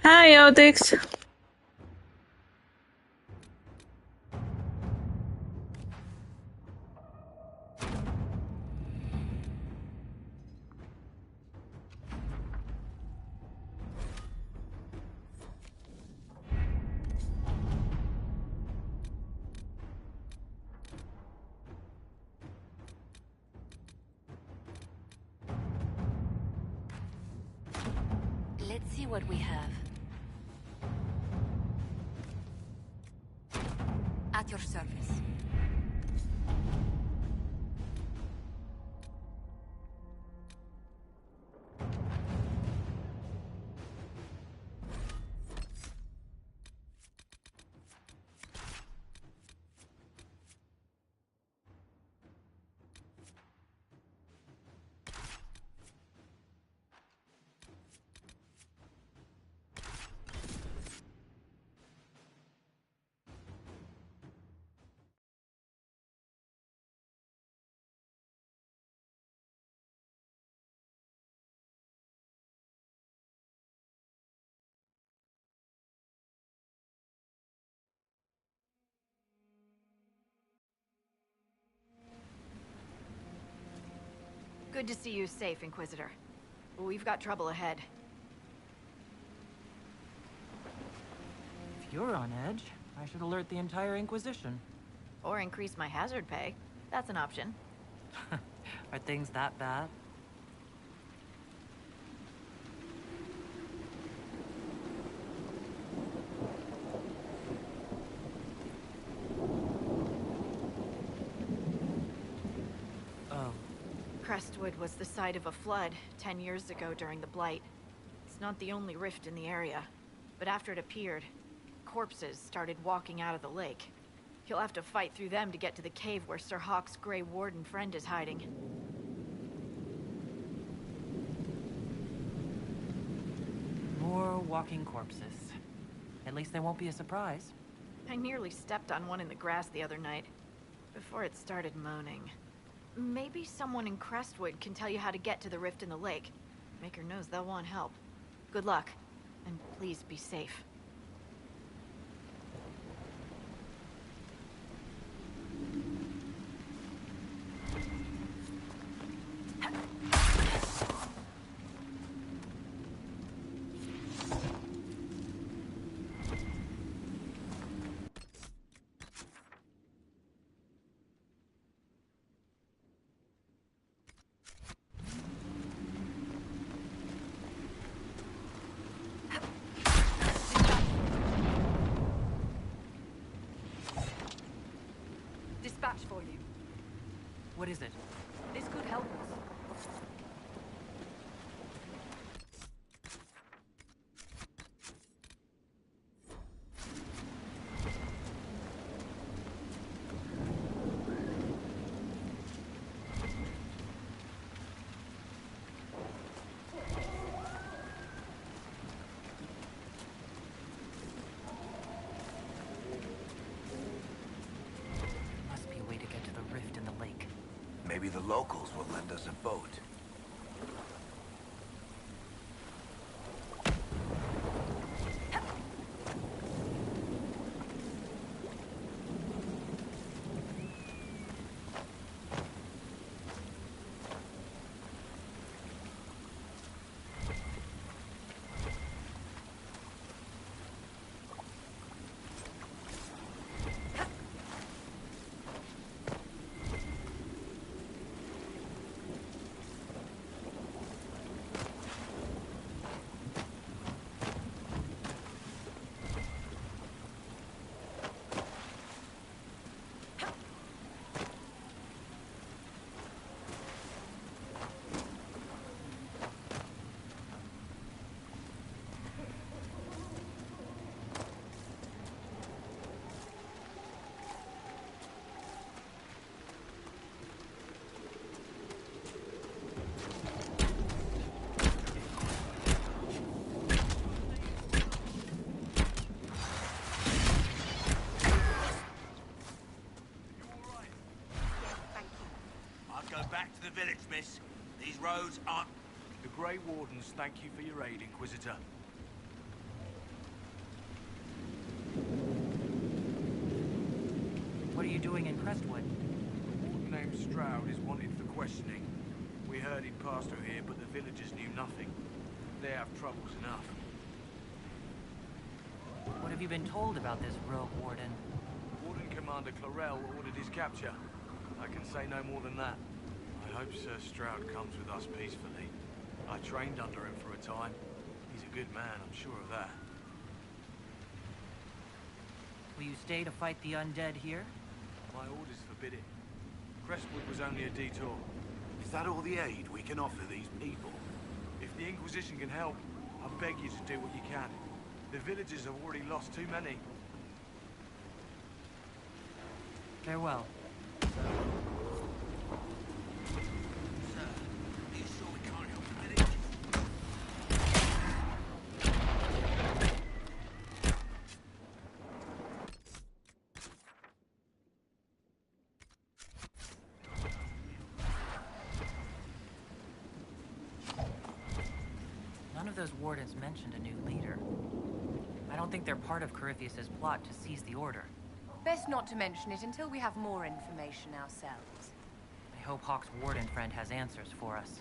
Hi, Odix. Let's see what we have. At your service. Good to see you safe, Inquisitor. We've got trouble ahead. If you're on edge, I should alert the entire Inquisition. Or increase my hazard pay. That's an option. Are things that bad? Oh. Crestwood was the site of a flood 10 years ago during the Blight. It's not the only rift in the area, but after it appeared, corpses started walking out of the lake. You'll have to fight through them to get to the cave where Sir Hawke's Grey Warden friend is hiding. More walking corpses. At least they won't be a surprise. I nearly stepped on one in the grass the other night, before it started moaning. Maybe someone in Crestwood can tell you how to get to the rift in the lake. Maker knows they'll want help. Good luck, and please be safe. Dispatch for you. What is it? This could help us. Must be a way to get to the rift in the lake. Maybe the locals will lend us a boat. Back to the village, miss. These roads aren't... The Grey Wardens thank you for your aid, Inquisitor. doing in Crestwood? A warden named Stroud is wanted for questioning. We heard he'd passed through here, but the villagers knew nothing. They have troubles enough. What have you been told about this rogue warden? Warden Commander Clarell ordered his capture. I can say no more than that. I hope Sir Stroud comes with us peacefully. I trained under him for a time. He's a good man, I'm sure of that. Will you stay to fight the undead here? My orders forbid it. Crestwood was only a detour. Is that all the aid we can offer these people? If the Inquisition can help, I beg you to do what you can. The villagers have already lost too many. Farewell. Sir, are you sure we can't help the village? None of those wardens mentioned a new leader. I don't think they're part of Corypheus's plot to seize the Order. Best not to mention it until we have more information ourselves. I hope Hawk's warden friend has answers for us.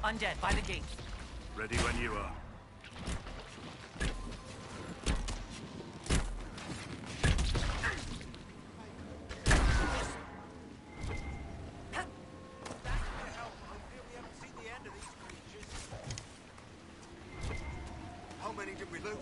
Undead, by the gates. Ready when you are. How many did we lose?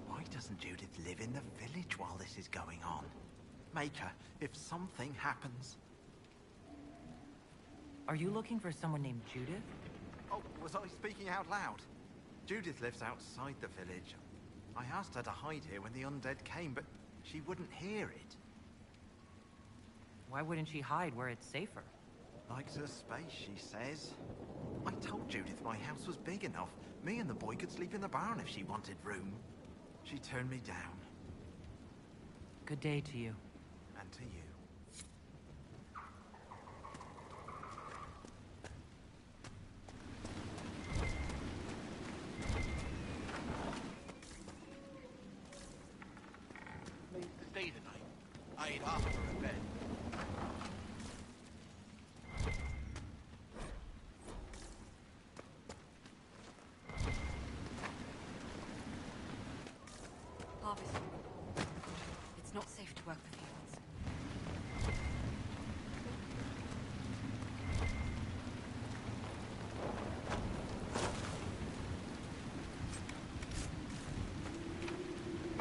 Why doesn't Judith live in the village while this is going on? Make her, if something happens. Are you looking for someone named Judith? Oh, was I speaking out loud? Judith lives outside the village. I asked her to hide here when the undead came, but she wouldn't hear it. Why wouldn't she hide where it's safer? Likes her space, she says. I told Judith my house was big enough. Me and the boy could sleep in the barn if she wanted room. She turned me down. Good day to you. And to you. Stay tonight. I ain't after a bed.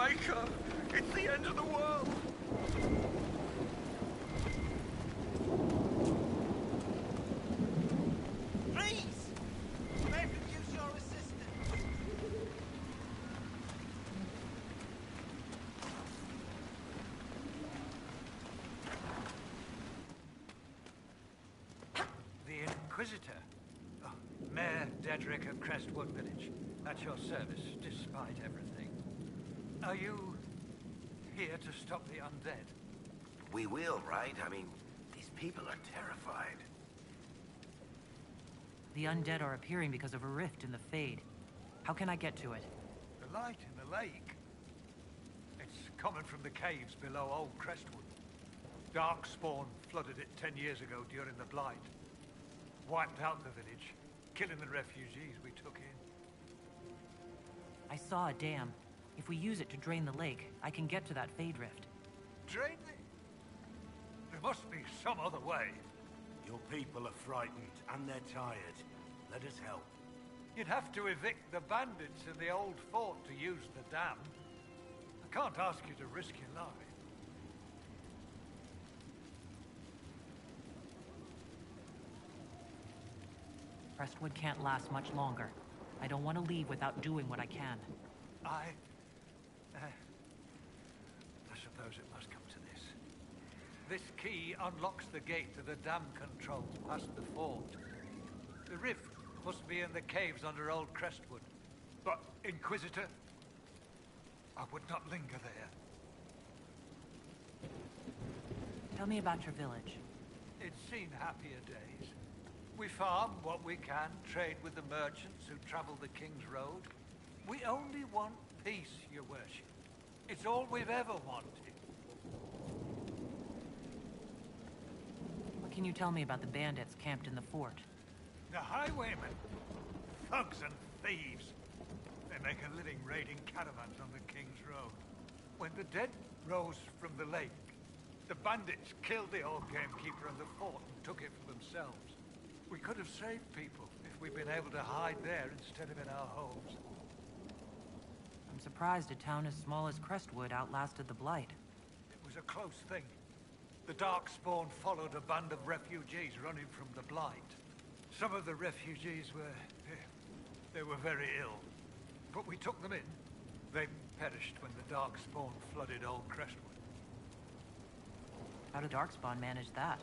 Maker! It's the end of the world! Please! May I use your assistance? The Inquisitor. Oh, Mayor Dedrick of Crestwood Village. At your service, despite everything. Are you here to stop the undead? We will, right? I mean, these people are terrified. The undead are appearing because of a rift in the Fade. How can I get to it? The light in the lake. It's coming from the caves below Old Crestwood. Darkspawn flooded it 10 years ago during the Blight. Wiped out the village, killing the refugees we took in. I saw a dam. If we use it to drain the lake, I can get to that Fade rift. Drain it? There must be some other way. Your people are frightened, and they're tired. Let us help. You'd have to evict the bandits in the old fort to use the dam. I can't ask you to risk your life. Crestwood can't last much longer. I don't want to leave without doing what I can. I suppose it must come to this. This key unlocks the gate to the dam controls past the fort. The rift must be in the caves under Old Crestwood. But, Inquisitor, I would not linger there. Tell me about your village. It's seen happier days. We farm what we can, trade with the merchants who travel the King's Road. We only want peace, your worship. It's all we've ever wanted. What can you tell me about the bandits camped in the fort? The highwaymen, thugs and thieves. They make a living raiding caravans on the King's Road. When the dead rose from the lake, the bandits killed the old gamekeeper in the fort and took it for themselves. We could have saved people if we'd been able to hide there instead of in our homes. I'm surprised a town as small as Crestwood outlasted the Blight. It was a close thing. The Darkspawn followed a band of refugees running from the Blight. Some of the refugees they were very ill. But we took them in. They perished when the Darkspawn flooded Old Crestwood. How did Darkspawn manage that?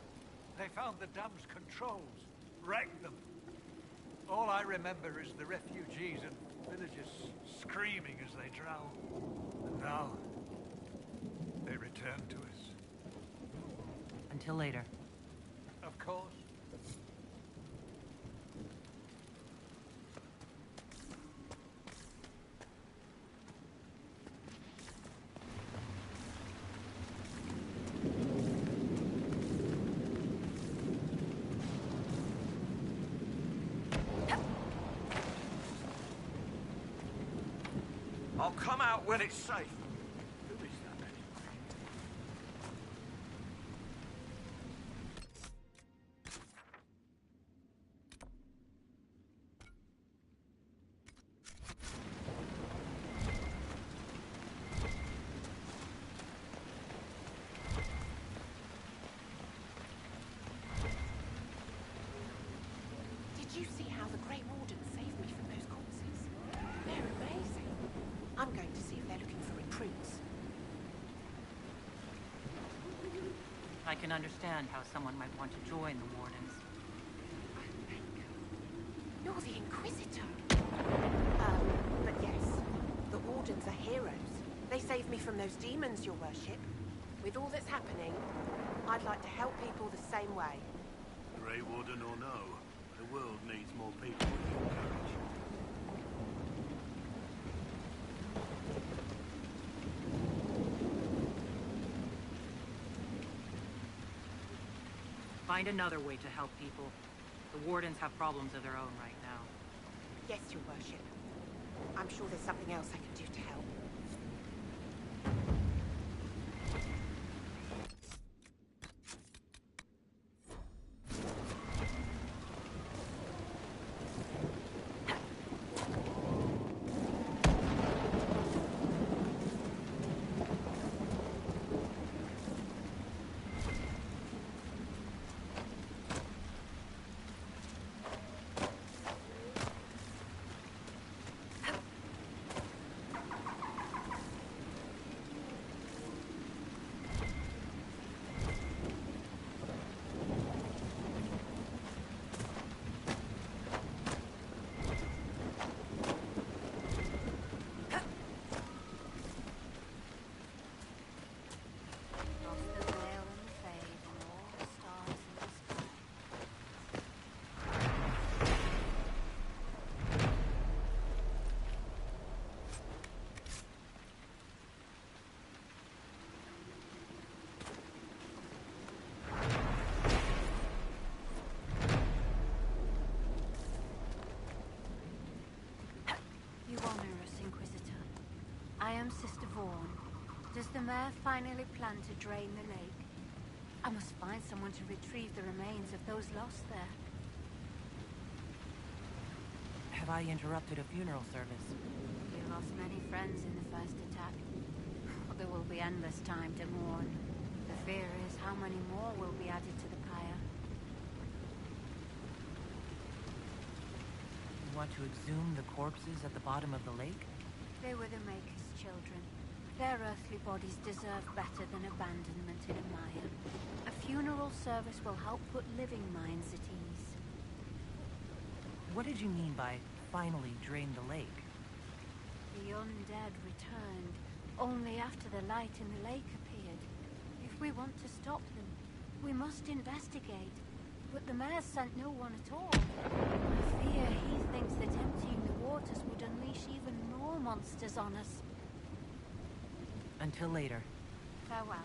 They found the dam's controls, wrecked them. All I remember is the refugees and villagers screaming as they drowned. And now, they return to us. Until later. Of course. I'll come out when it's safe. Who is that anyway? Did you see how the Grey Wardens saved me from those corpses? They're amazing. I'm going to see if they're looking for recruits. I can understand how someone might want to join the Wardens. You're the Inquisitor. But yes, the Wardens are heroes. They saved me from those demons, your worship. With all that's happening, I'd like to help people the same way. Grey Warden or no, the world needs more people with your courage. Find another way to help people. The Wardens have problems of their own right now. Yes, your worship. I'm sure there's something else I can do to help. dawn, does the mayor finally plan to drain the lake? I must find someone to retrieve the remains of those lost there. Have I interrupted a funeral service? You lost many friends in the first attack. There will be endless time to mourn. The fear is how many more will be added to the pyre. You want to exhume the corpses at the bottom of the lake? They were the Maker's children. Their earthly bodies deserve better than abandonment in a mire. A funeral service will help put living minds at ease. What did you mean by finally drain the lake? The undead returned, only after the light in the lake appeared. If we want to stop them, we must investigate. But the mayor sent no one at all. I fear he thinks that emptying the waters would unleash even more monsters on us. Until later. Farewell.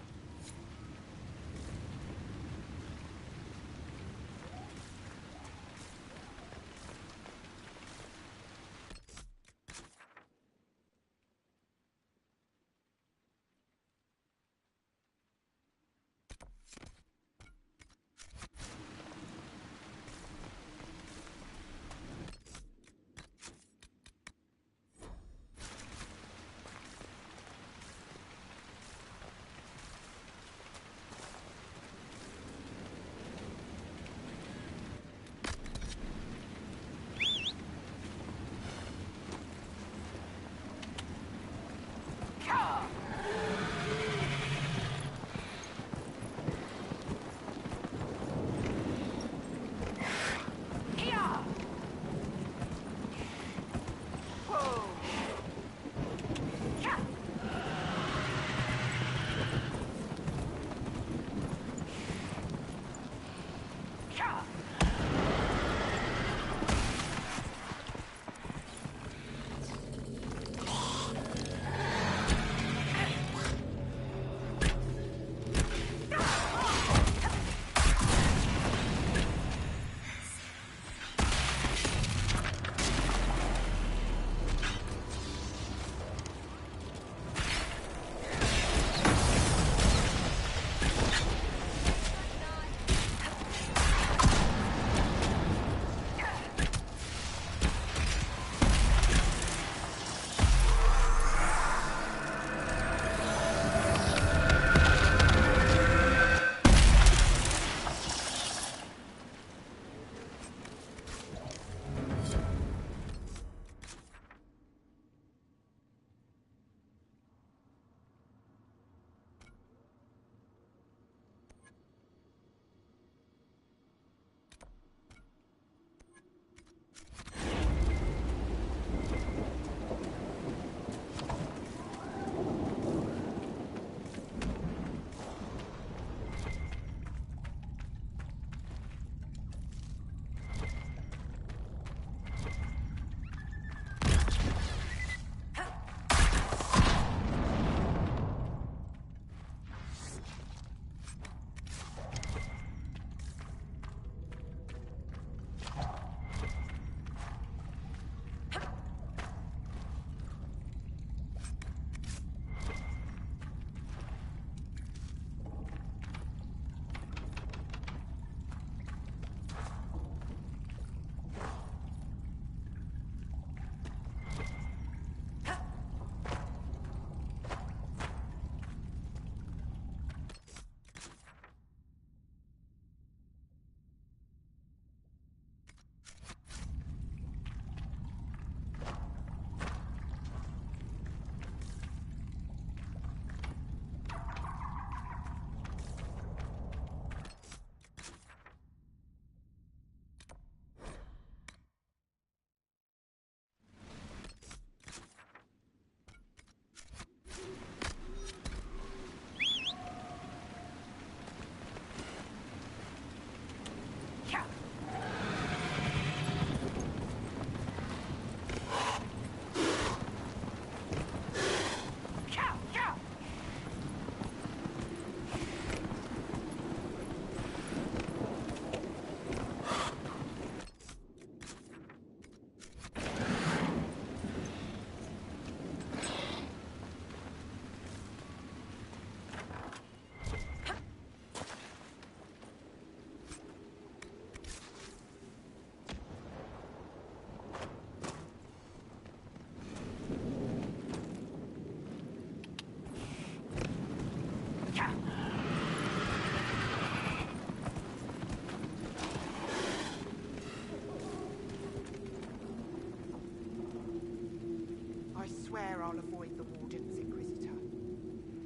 swear I'll avoid the Wardens, Inquisitor.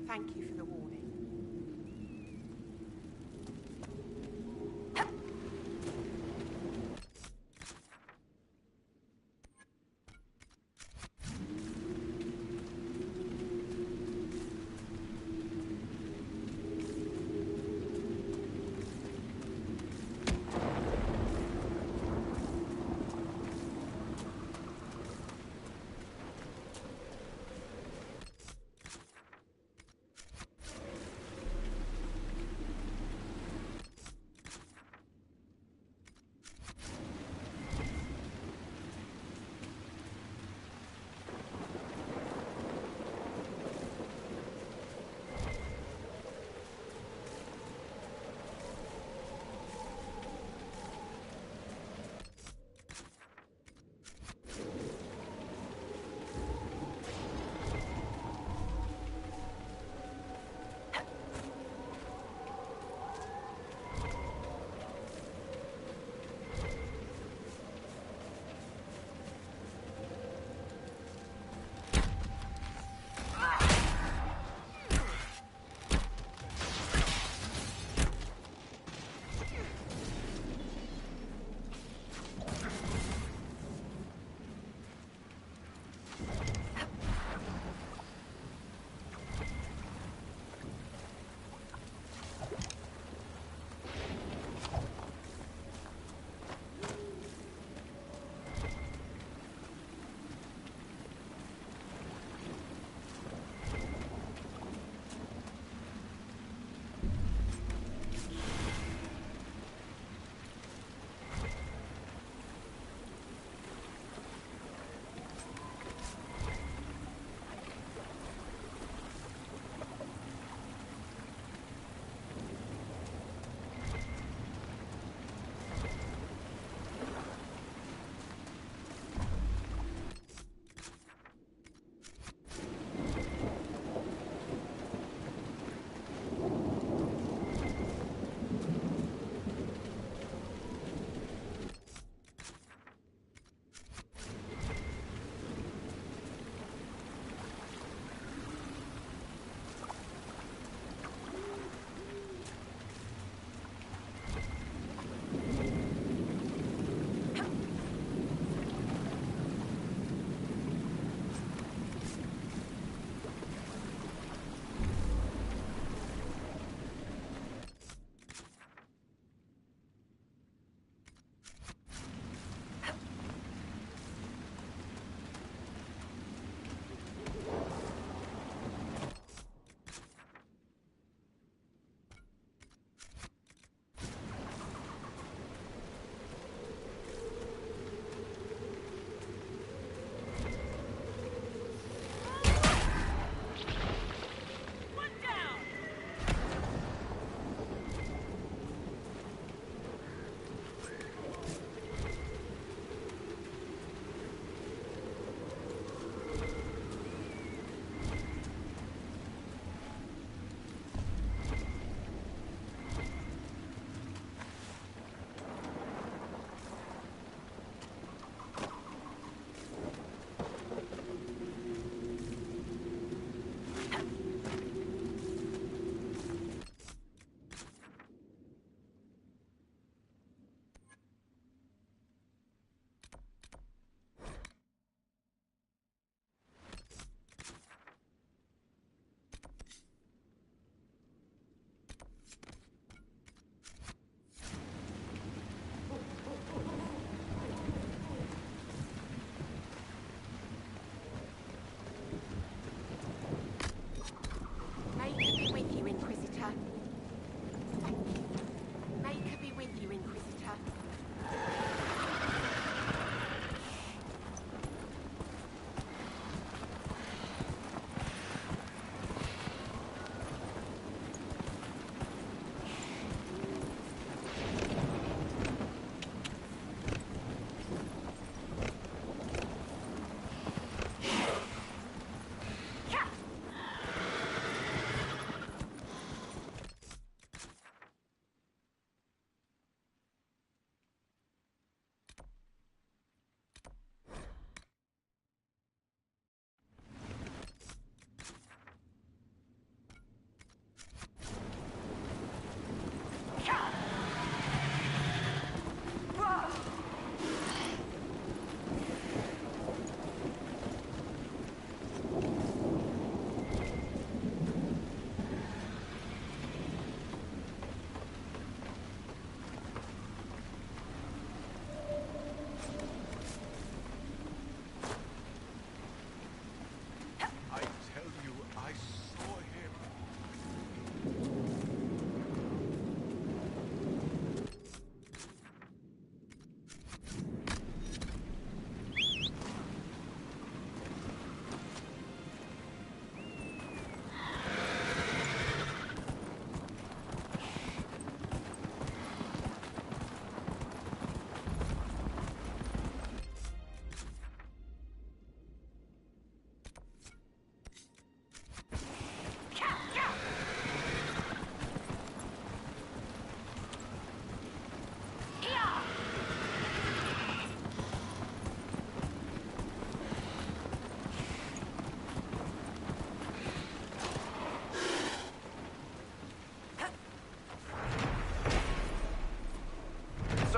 Thank you for the warning.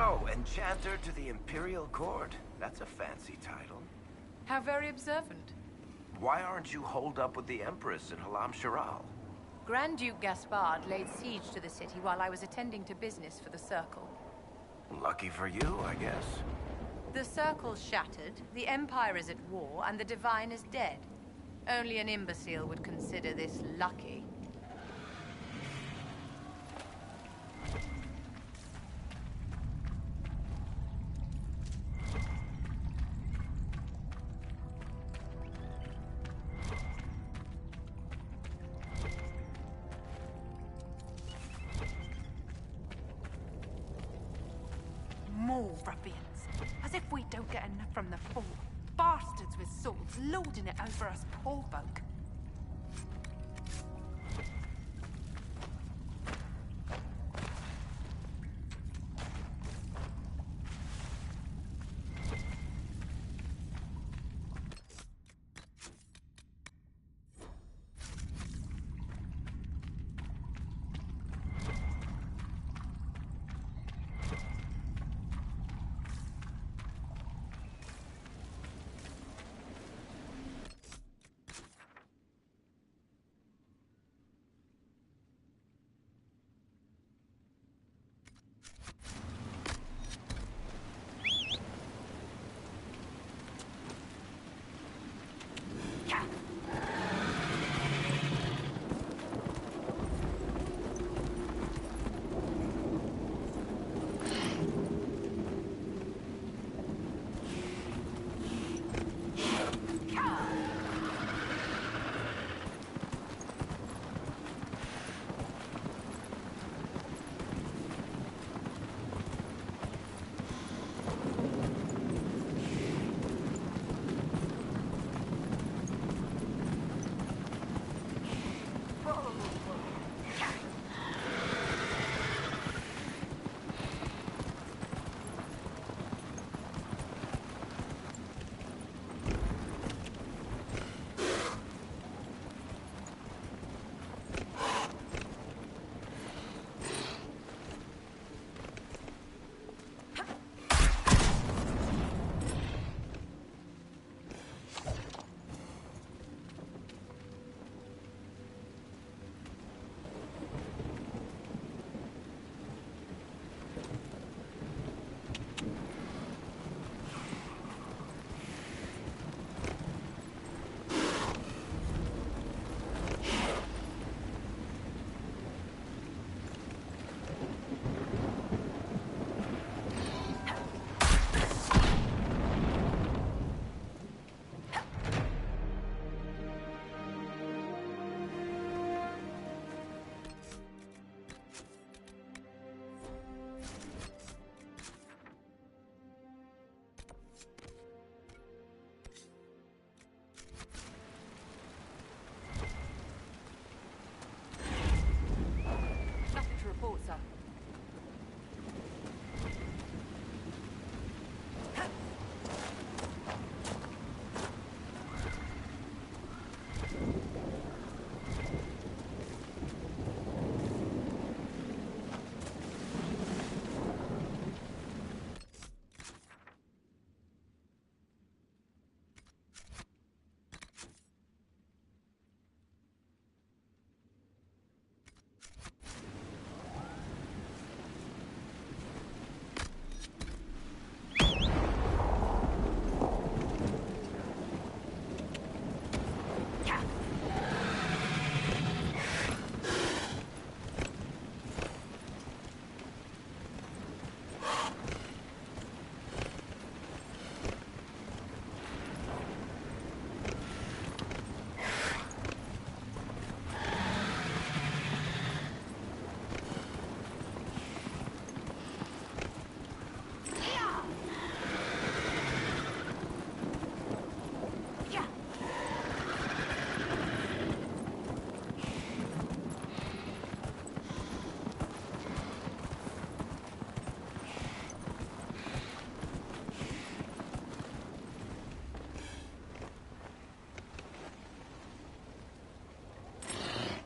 So, Enchanter to the Imperial Court. That's a fancy title. How very observant. Why aren't you holed up with the Empress in Halam Shiral? Grand Duke Gaspard laid siege to the city while I was attending to business for the Circle. Lucky for you, I guess. The Circle's shattered, the Empire is at war, and the Divine is dead. Only an imbecile would consider this lucky. More ruffians. As if we don't get enough from the Fall. Bastards with swords lording it over us poor folk.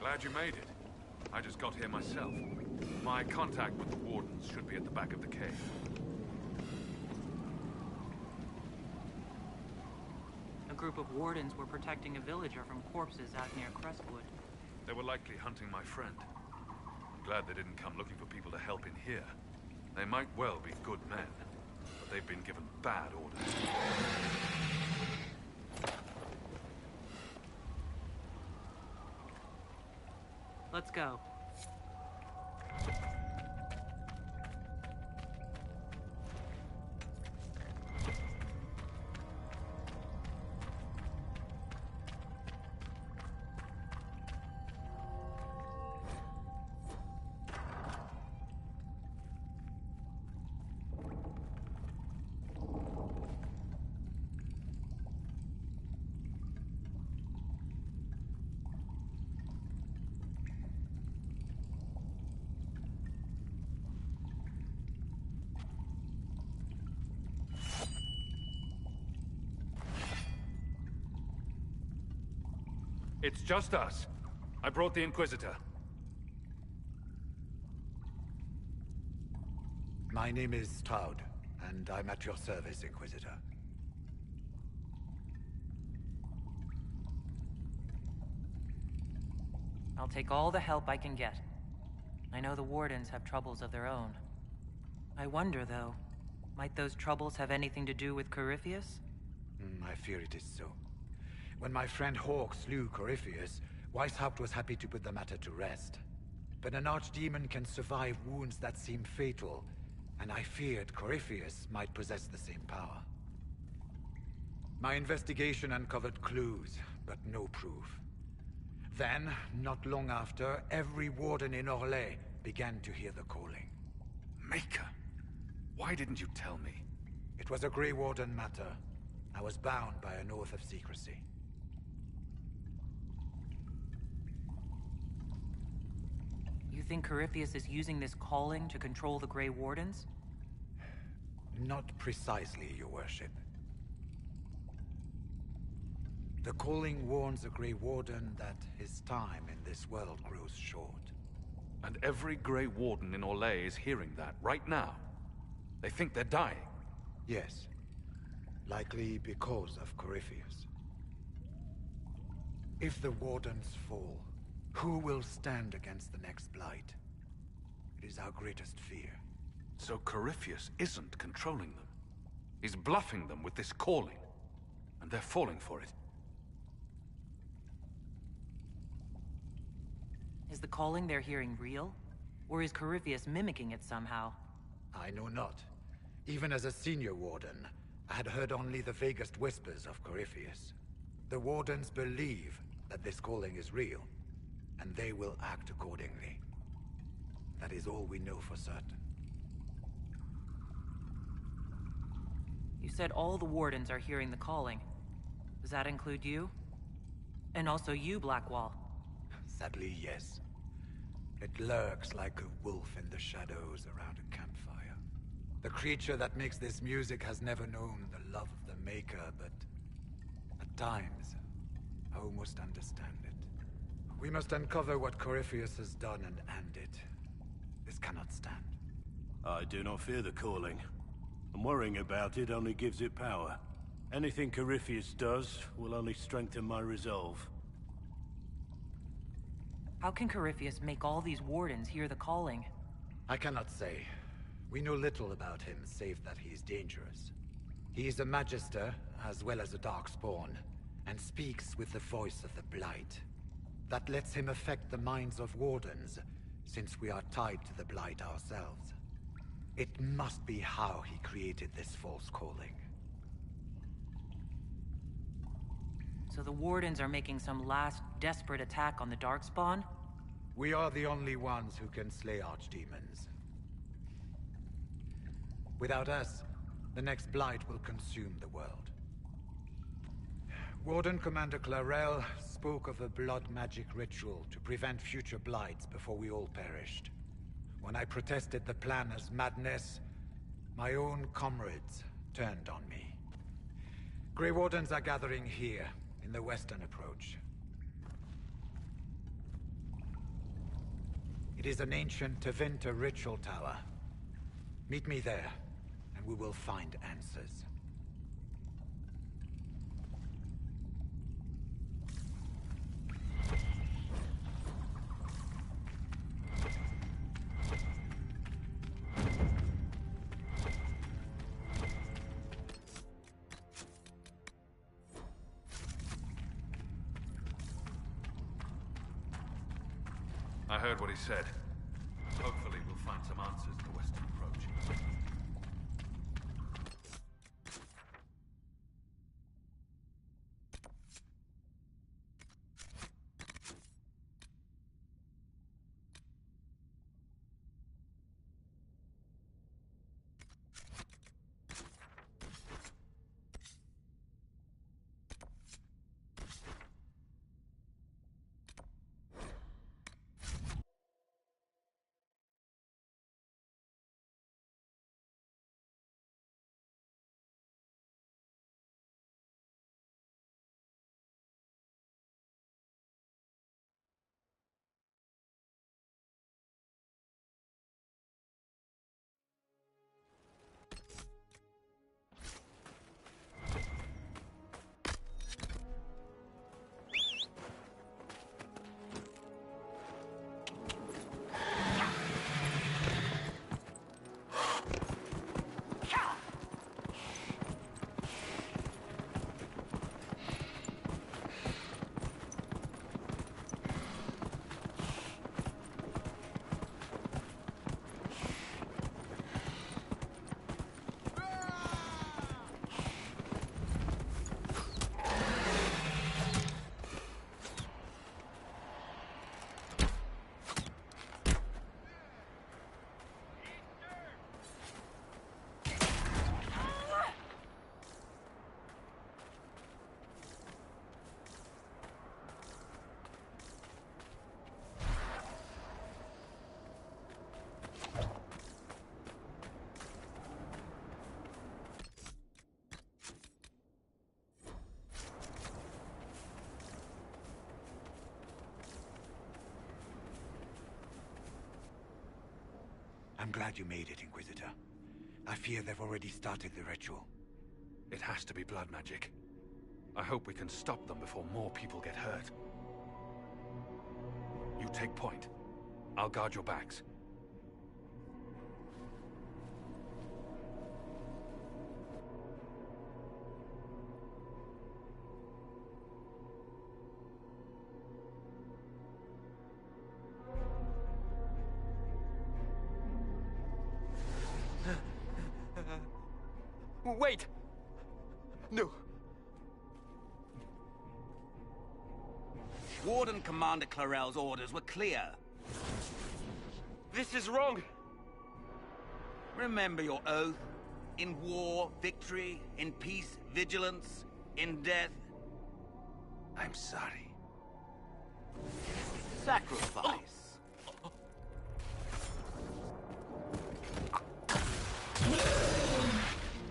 Glad you made it. I just got here myself. My contact with the Wardens should be at the back of the cave. group of Wardens were protecting a villager from corpses out near Crestwood. They were likely hunting my friend. I'm glad they didn't come looking for people to help in here. They might well be good men, but they've been given bad orders. Let's go. It's just us. I brought the Inquisitor. My name is Stroud, and I'm at your service, Inquisitor. I'll take all the help I can get. I know the Wardens have troubles of their own. I wonder, though, might those troubles have anything to do with Corypheus? I fear it is so. When my friend Hawk slew Corypheus, Weishaupt was happy to put the matter to rest. But an archdemon can survive wounds that seem fatal, and I feared Corypheus might possess the same power. My investigation uncovered clues, but no proof. Then, not long after, every warden in Orlais began to hear the calling. Maker? Why didn't you tell me? It was a Grey Warden matter. I was bound by an oath of secrecy. You think Corypheus is using this calling to control the Grey Wardens? Not precisely, your worship. The calling warns a Grey Warden that his time in this world grows short. And every Grey Warden in Orlais is hearing that right now. They think they're dying. Yes. Likely because of Corypheus. If the Wardens fall, who will stand against the next Blight? It is our greatest fear. So Corypheus isn't controlling them. He's bluffing them with this calling. And they're falling for it. Is the calling they're hearing real? Or is Corypheus mimicking it somehow? I know not. Even as a senior Warden, I had heard only the vaguest whispers of Corypheus. The Wardens believe that this calling is real, and they will act accordingly. That is all we know for certain. You said all the Wardens are hearing the calling. Does that include you? And also you, Blackwall? Sadly, yes. It lurks like a wolf in the shadows around a campfire. The creature that makes this music has never known the love of the Maker, but at times, I almost understand it. We must uncover what Corypheus has done and end it. This cannot stand. I do not fear the calling. And worrying about it only gives it power. Anything Corypheus does will only strengthen my resolve. How can Corypheus make all these Wardens hear the calling? I cannot say. We know little about him, save that he is dangerous. He is a Magister, as well as a Darkspawn, and speaks with the voice of the Blight. That lets him affect the minds of Wardens, since we are tied to the Blight ourselves. It must be how he created this false calling. So the Wardens are making some last desperate attack on the Darkspawn? We are the only ones who can slay archdemons. Without us, the next Blight will consume the world. Warden Commander Clarel spoke of a blood magic ritual to prevent future Blights before we all perished. When I protested the plan as madness, my own comrades turned on me. Grey Wardens are gathering here, in the western approach. It is an ancient Tevinter ritual tower. Meet me there, and we will find answers. I heard what he said. Hopefully we'll find some answers to the Western approach. I'm glad you made it, Inquisitor. I fear they've already started the ritual. It has to be blood magic. I hope we can stop them before more people get hurt. You take point. I'll guard your backs. Wait! No. Warden Commander Clarel's orders were clear. This is wrong. Remember your oath. In war, victory. In peace, vigilance. In death, I'm sorry. Sacrifice.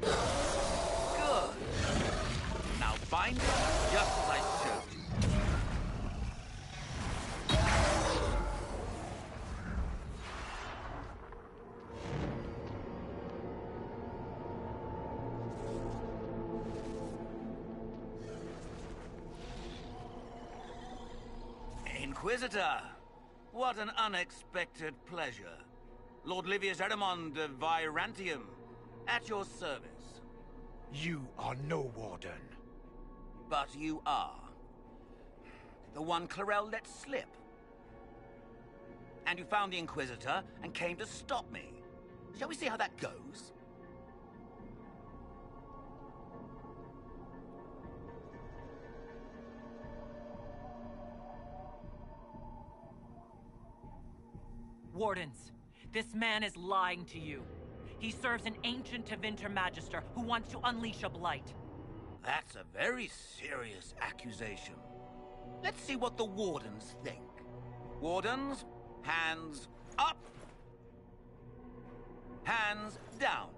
Good. Now bind it just as I showed you. Inquisitor, what an unexpected pleasure. Lord Livius Erimond of Virantium, at your service. You are no warden. But you are. The one Clarel let slip. And you found the Inquisitor and came to stop me. Shall we see how that goes? Wardens, this man is lying to you. He serves an ancient Tevinter Magister who wants to unleash a blight. That's a very serious accusation. Let's see what the Wardens think. Wardens, hands up. Hands down.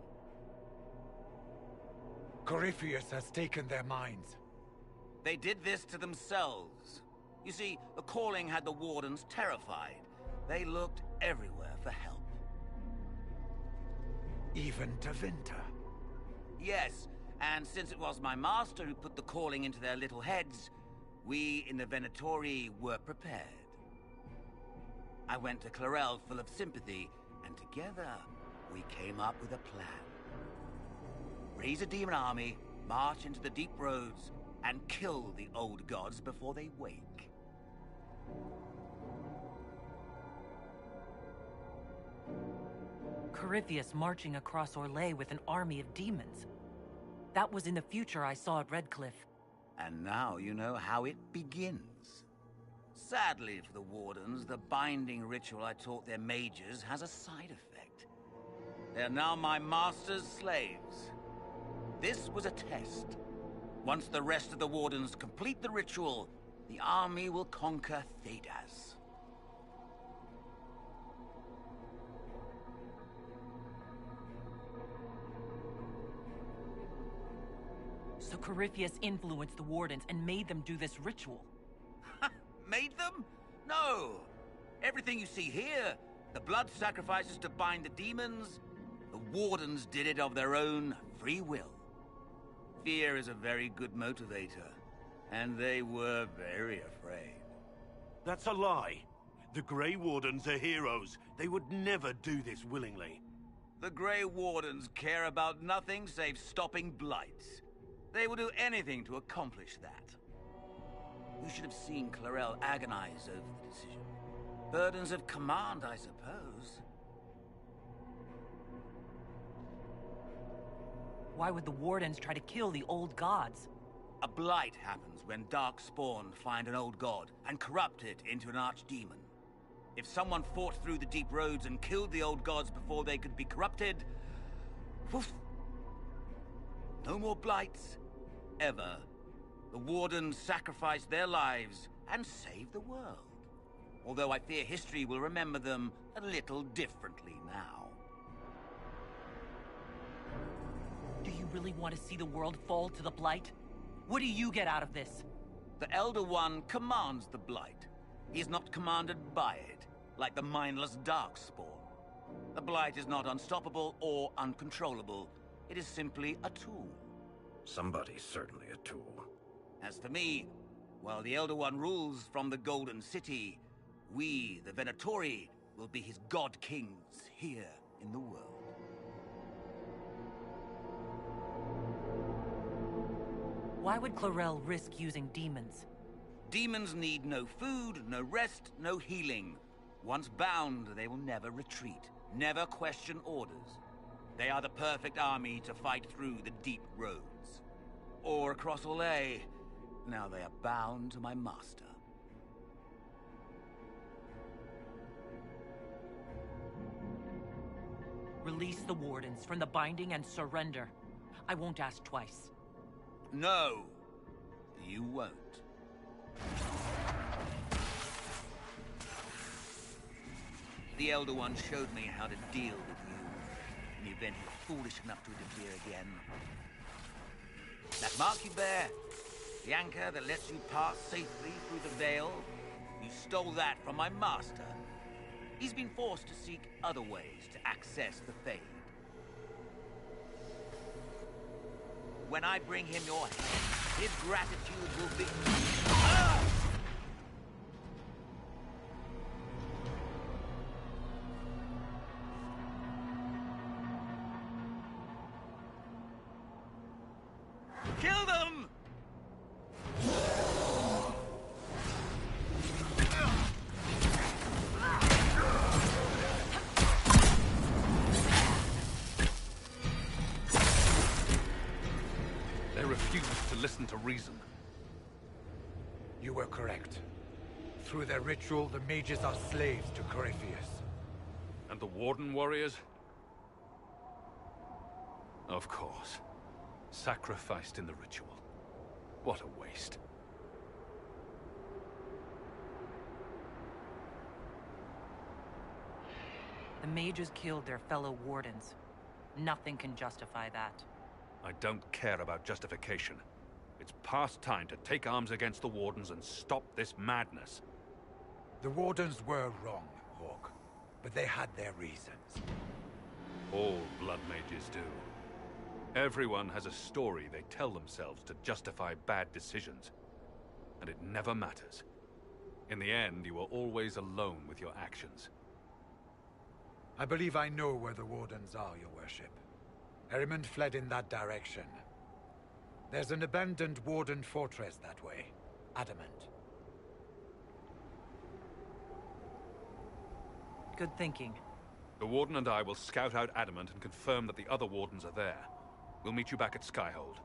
Corypheus has taken their minds. They did this to themselves. You see, the calling had the Wardens terrified. They looked everywhere for help. Even Tevinter? Yes, and since it was my master who put the calling into their little heads, we in the Venatori were prepared. I went to Clarel full of sympathy, and together we came up with a plan. Raise a demon army, march into the deep roads, and kill the old gods before they wake. Corypheus marching across Orlais with an army of demons. That was in the future I saw at Redcliffe. And now you know how it begins. Sadly for the Wardens, the binding ritual I taught their mages has a side effect. They're now my master's slaves. This was a test. Once the rest of the Wardens complete the ritual, the army will conquer Thedas. So Corypheus influenced the Wardens and made them do this ritual. Made them? No. Everything you see here, the blood sacrifices to bind the demons, the Wardens did it of their own free will. Fear is a very good motivator, and they were very afraid. That's a lie. The Grey Wardens are heroes. They would never do this willingly. The Grey Wardens care about nothing save stopping blights. They will do anything to accomplish that. You should have seen Clarel agonize over the decision. Burdens of command, I suppose. Why would the Wardens try to kill the old gods? A blight happens when Darkspawn find an old god and corrupt it into an archdemon. If someone fought through the deep roads and killed the old gods before they could be corrupted, woof, no more blights, ever. The Wardens sacrificed their lives and saved the world. Although I fear history will remember them a little differently now. Do you really want to see the world fall to the Blight? What do you get out of this? The Elder One commands the Blight. He is not commanded by it, like the mindless Darkspawn. The Blight is not unstoppable or uncontrollable. It is simply a tool. Somebody's certainly a tool. As for me, while the Elder One rules from the Golden City, we, the Venatori, will be his god-kings here in the world. Why would Clarel risk using demons? Demons need no food, no rest, no healing. Once bound, they will never retreat, never question orders. They are the perfect army to fight through the deep roads. Or across Orlais. Now they are bound to my master. Release the Wardens from the binding and surrender. I won't ask twice. No, you won't. The Elder One showed me how to deal with you, in the event you're foolish enough to interfere again. That mark you bear, the anchor that lets you pass safely through the veil, you stole that from my master. He's been forced to seek other ways to access the Fade. When I bring him your head, his gratitude will be... Ah! Kill them! They refuse to listen to reason. You were correct. Through their ritual, the mages are slaves to Corypheus. And the Warden warriors? Of course. Sacrificed in the ritual. What a waste. The mages killed their fellow Wardens. Nothing can justify that. I don't care about justification. It's past time to take arms against the Wardens and stop this madness. The Wardens were wrong, Hawk. But they had their reasons. All blood mages do. Everyone has a story they tell themselves to justify bad decisions. And it never matters. In the end, you are always alone with your actions. I believe I know where the Wardens are, Your Worship. Erimond fled in that direction. There's an abandoned Warden fortress that way. Adamant. Good thinking. The Warden and I will scout out Adamant and confirm that the other Wardens are there. We'll meet you back at Skyhold.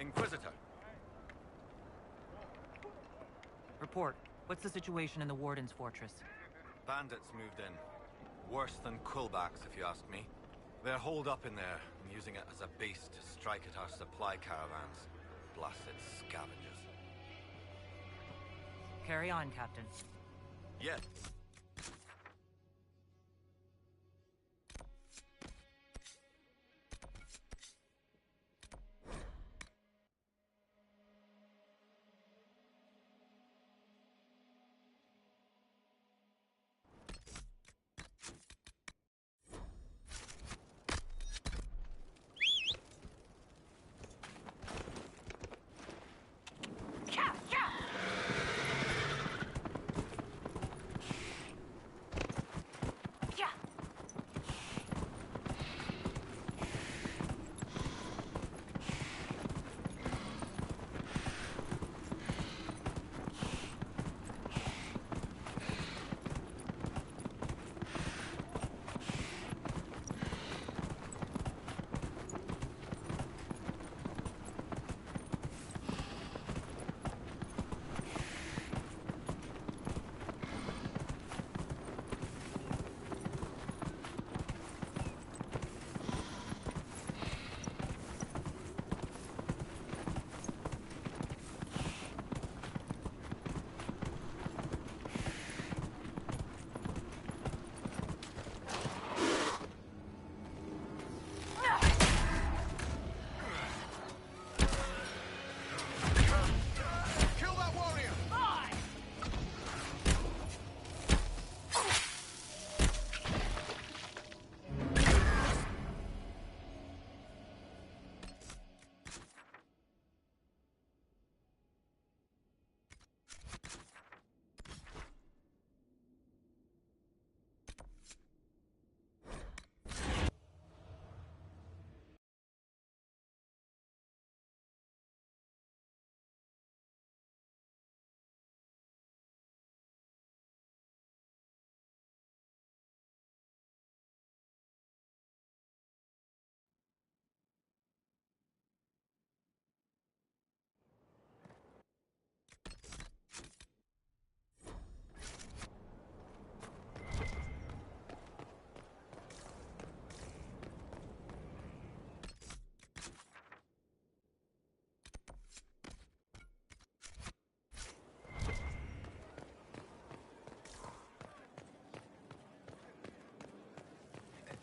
Inquisitor. Report. What's the situation in the Warden's fortress? Bandits moved in. Worse than Quillbacks, if you ask me. They're holed up in there, and using it as a base to strike at our supply caravans. Blasted scavengers. Carry on, Captain. Yeah.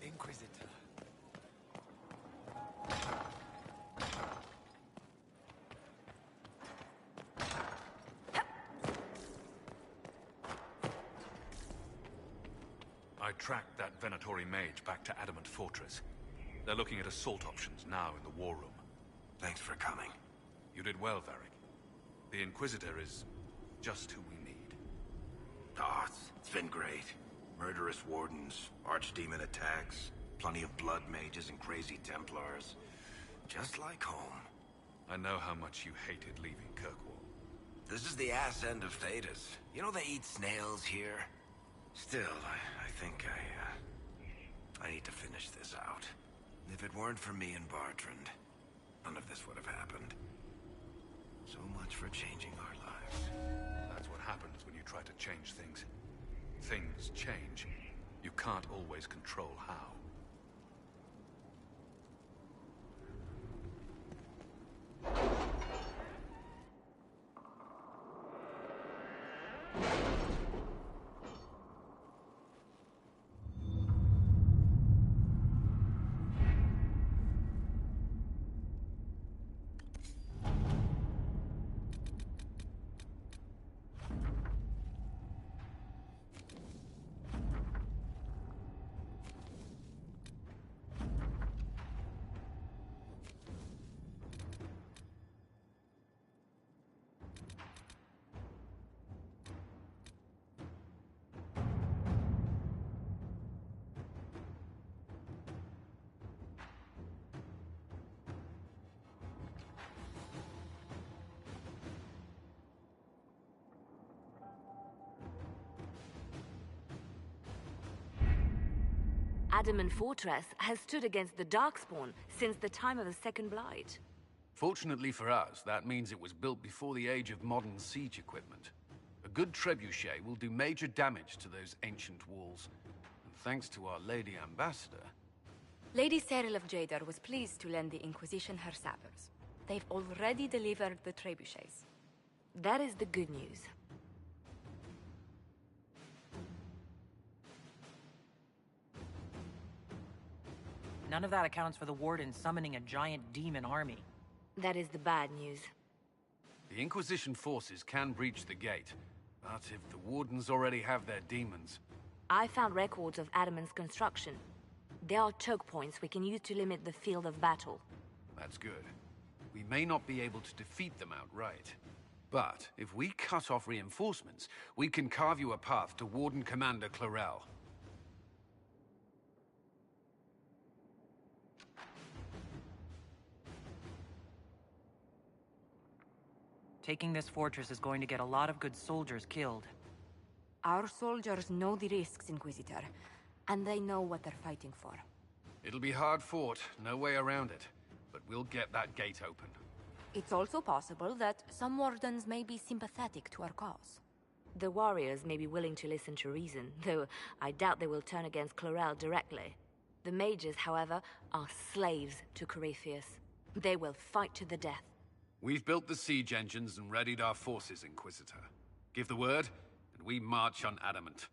Inquisitor. I tracked that Venatori mage back to Adamant Fortress. They're looking at assault options now in the war room. Thanks for coming. You did well, Varric. The Inquisitor is just who we need. Oh, it's been great. Murderous Wardens, archdemon attacks, plenty of blood mages and crazy Templars. Just like home. I know how much you hated leaving Kirkwall. This is the ass end of Thedas. You know they eat snails here? Still, I think I need to finish this out. If it weren't for me and Bartrand, none of this would have happened. So much for changing our lives. That's what happens when you try to change things. Things change. You can't always control how. Adamant Fortress has stood against the Darkspawn since the time of the Second Blight. Fortunately for us, that means it was built before the age of modern siege equipment. A good trebuchet will do major damage to those ancient walls. And thanks to our Lady Ambassador... Lady Cyril of Jadar was pleased to lend the Inquisition her sappers. They've already delivered the trebuchets. That is the good news. None of that accounts for the Wardens summoning a giant demon army. That is the bad news. The Inquisition forces can breach the gate, but if the Wardens already have their demons... I found records of Adamant's construction. There are choke points we can use to limit the field of battle. That's good. We may not be able to defeat them outright. But if we cut off reinforcements, we can carve you a path to Warden Commander Clarel. Taking this fortress is going to get a lot of good soldiers killed. Our soldiers know the risks, Inquisitor, and they know what they're fighting for. It'll be hard fought, no way around it, but we'll get that gate open. It's also possible that some Wardens may be sympathetic to our cause. The warriors may be willing to listen to reason, though I doubt they will turn against Clarel directly. The mages, however, are slaves to Corypheus. They will fight to the death. We've built the siege engines and readied our forces, Inquisitor. Give the word, and we march on Adamant.